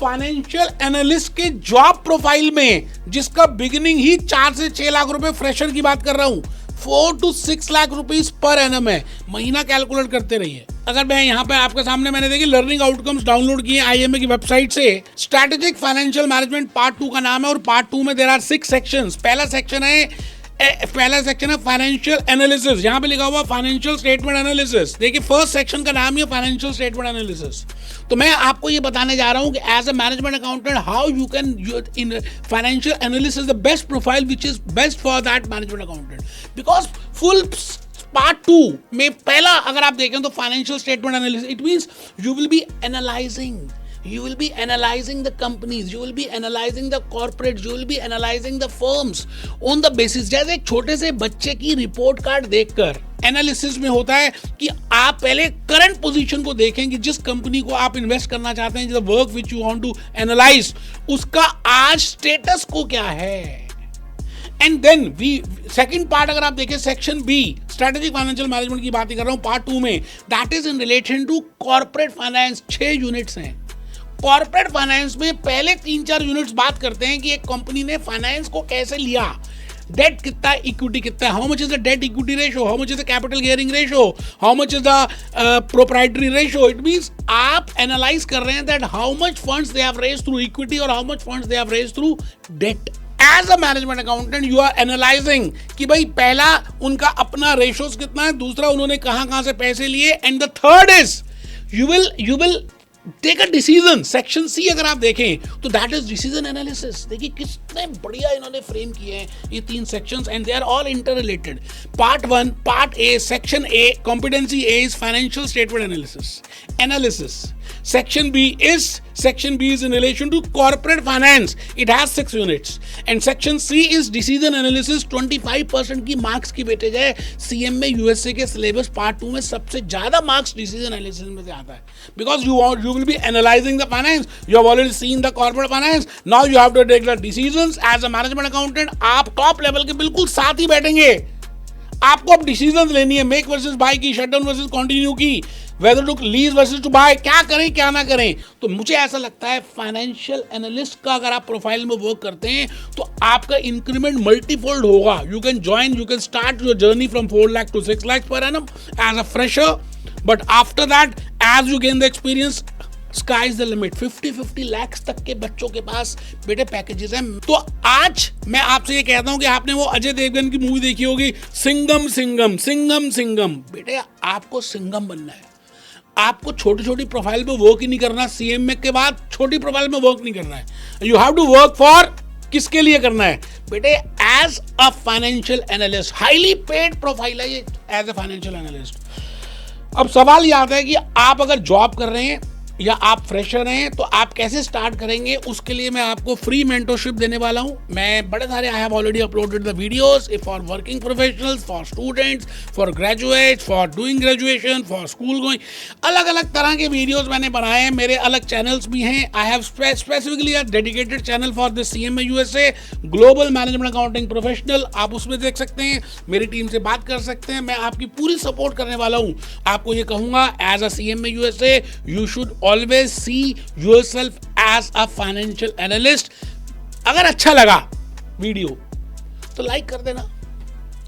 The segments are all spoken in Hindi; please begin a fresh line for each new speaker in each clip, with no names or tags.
फाइनेंशियल एनालिस्ट के जॉब प्रोफाइल में, जिसका बिगिनिंग ही 4 से 6 लाख रुपए, फ्रेशर की बात कर रहा हूं, 4 to 6 lakh rupees per annum है। महीना कैलकुलेट करते रहिए। अगर मैं यहाँ पे आपके सामने मैंने देखिए लर्निंग आउटकम्स डाउनलोड किए आईएमए की वेबसाइट से। स्ट्रैटेजिक फाइनेंशियल मैनेजमेंट पार्ट 2 का नाम है और पार्ट 2 में देयर आर 6 सेक्शंस। पहला सेक्शन है फाइनेंशियल एनालिसिस। यहाँ पे लिखा हुआ फाइनेंशियल स्टेटमेंट एनालिसिस। देखिए फर्स्ट सेक्शन का नाम ही है फाइनेंशियल स्टेटमेंट एनालिसिस। तो मैं आपको ये बताने जा रहा हूँ कि as a management accountant how you can in financial analysis the best profile which is best for that management accountant. Because full part 2 में पहला अगर आप देखें तो financial statement analysis, it means you will be analysing, you will be analyzing the companies, you will be analyzing the corporates, you will be analyzing the firms on the basis, जैसे एक छोटे से बच्चे की रिपोर्ट कार्ड देखकर एनालिसिस में होता है कि आप पहले करंट पोजीशन को देखें कि जिस कंपनी को आप इन्वेस्ट करना चाहते हैं, जो work which you want to analyse, उसका आज स्टेटस को क्या है। And then we second part अगर आप देखें section B, strategic financial management की बात कर रहा हूं पार्ट 2 में, that is in relation to corporate finance. 6 units हैं कॉर्पोरेट फाइनेंस में। पहले 3-4 यूनिट्स बात करते हैं कि एक कंपनी ने फाइनेंस को कैसे लिया, डेट कितना, इक्विटी कितना, how much is the debt equity ratio, how much is the capital gearing ratio, how much is the proprietary ratio. It means आप एनालाइज कर रहे हैं that how much funds they have raised through equity और how much funds they have raised through debt. As a management accountant you are analysing कि भाई पहला उनका अपना रेशोज कितना है, दूसरा उन्होंने कहां से पैसे लिए, and the third is you will take a decision. Section C अगर आप देखें तो दैट इज डिसीजन एनालिसिस। देखिए कितने बढ़िया इन्होंने फ्रेम किए हैं ये 3 sections and they are all inter related. Part 1, part A, section A, competency A is financial statement analysis. Section B is in relation to corporate finance. It has 6 units. And section C is decision analysis. 25% की मार्क्स की वेटेज है। सीएम में यूएसए के सिलेबस पार्ट 2 में सबसे ज्यादा मार्क्स डिसीजन एनालिसिस में से आता है। Because you will be analyzing the finance. You have already seen the corporate finance. Now you have to take the decisions as a management accountant. आप टॉप लेवल के बिल्कुल साथ ही बैठेंगे। आपको अब डिसीजन लेनी है, मेक वर्सेस बाय की, शट डाउन वर्सेस कंटिन्यू की, whether to lease versus to buy, क्या करें क्या ना करें। तो मुझे ऐसा लगता है फाइनेंशियल एनालिस्ट का अगर आप प्रोफाइल में वर्क करते हैं तो आपका इंक्रीमेंट मल्टीफोल्ड होगा। You can start your journey from 4 lakh to 6 lakh per annum as a fresher, but after that as you gain the experience sky is the limit. 50 lakh तक के बच्चों के पास बेटे पैकेजेस हैं। तो आज मैं आपसे ये कहता हूं कि आपने वो अजय देवगन की मूवी देखी होगी सिंघम। बेटे आपको सिंघम बनना है। आपको छोटी प्रोफाइल पे वर्क ही नहीं करना। सीएम में के बाद छोटी प्रोफाइल में वर्क नहीं करना है। You have to work for, किसके लिए करना है बेटे, as a financial analyst. Highly paid profile है ये एज अ फाइनेंशियल एनालिस्ट। अब सवाल ये आता है कि आप अगर जॉब कर रहे हैं या आप फ्रेशर हैं तो आप कैसे स्टार्ट करेंगे। उसके लिए मैं आपको फ्री मेंटरशिप देने वाला हूं। मैं बड़े सारे I have already uploaded the videos for working professionals, for students, for graduates, for doing graduation, for school going. अलग अलग तरह के वीडियोस मैंने बनाए हैं। मेरे अलग चैनल्स भी हैं। I have specifically a dedicated channel for the CMA USA global management accounting professional. आप उसमें देख सकते हैं, मेरी टीम से बात कर सकते हैं। मैं आपकी पूरी सपोर्ट करने वाला हूं। आपको ये कहूंगा as a CMA USA you should always see yourself as a financial analyst। अगर अच्छा लगा वीडियो तो लाइक कर देना,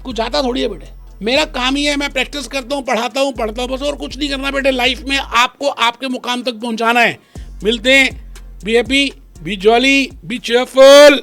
कुछ आता थोड़ी है बेटे। मेरा काम ही है, मैं प्रैक्टिस करता हूँ, पढ़ाता हूँ बस, और कुछ नहीं करना बेटे। लाइफ में आपको आपके मुकाम तक पहुंचाना है। मिलते हैं। Be happy, B jolly, B cheerful.